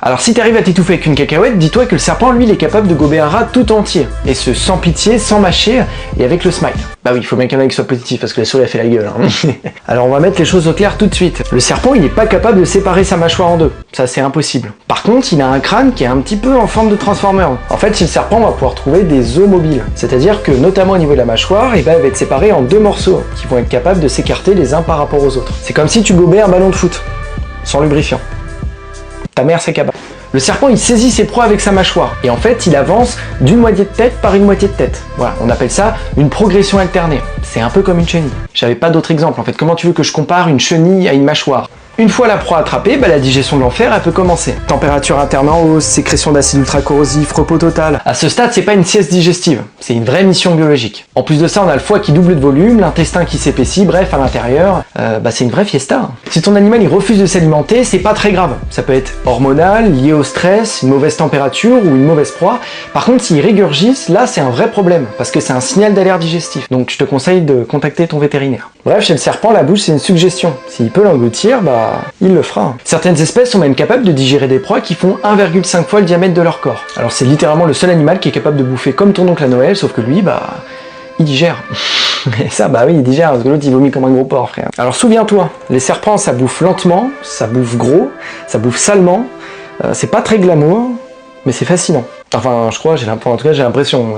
Alors si t'arrives à t'étouffer avec une cacahuète, dis-toi que le serpent, lui, il est capable de gober un rat tout entier. Et ce sans pitié, sans mâcher, et avec le smile. Bah oui, il faut bien qu'un mec soit positif, parce que la souris a fait la gueule. Hein. Alors on va mettre les choses au clair tout de suite. Le serpent, il n'est pas capable de séparer sa mâchoire en deux. Ça, c'est impossible. Par contre, il a un crâne qui est un petit peu en forme de Transformer. En fait, chez le serpent, on va pouvoir trouver des os mobiles. C'est-à-dire que, notamment au niveau de la mâchoire, il va être séparé en deux morceaux, qui vont être capables de s'écarter les uns par rapport aux autres. C'est comme si tu gobais un ballon de foot, sans lubrifiant. Ta mère, c'est capable. Le serpent, il saisit ses proies avec sa mâchoire, et en fait, il avance d'une moitié de tête par une moitié de tête. Voilà, on appelle ça une progression alternée. C'est un peu comme une chenille. J'avais pas d'autre exemple, en fait. Comment tu veux que je compare une chenille à une mâchoire ? Une fois la proie attrapée, la digestion de l'enfer, elle peut commencer. Température interne en hausse, sécrétion d'acide ultra-corrosif, repos total. À ce stade, c'est pas une sieste digestive, c'est une vraie mission biologique. En plus de ça, on a le foie qui double de volume, l'intestin qui s'épaissit, bref, à l'intérieur, c'est une vraie fiesta. Si ton animal il refuse de s'alimenter, c'est pas très grave. Ça peut être hormonal, lié au stress, une mauvaise température ou une mauvaise proie. Par contre, s'il régurgite, là, c'est un vrai problème, parce que c'est un signal d'alerte digestive. Donc, je te conseille de contacter ton vétérinaire. Bref, chez le serpent, la bouche, c'est une suggestion. S'il peut l'engloutir, il le fera. Certaines espèces sont même capables de digérer des proies qui font 1,5 fois le diamètre de leur corps. Alors c'est littéralement le seul animal qui est capable de bouffer comme ton oncle à Noël, sauf que lui, il digère. Et ça, oui, il digère, parce que l'autre, il vomit comme un gros porc, frère. Alors souviens-toi, les serpents, ça bouffe lentement, ça bouffe gros, ça bouffe salement, c'est pas très glamour, mais c'est fascinant. Enfin, je crois, en tout cas, j'ai l'impression.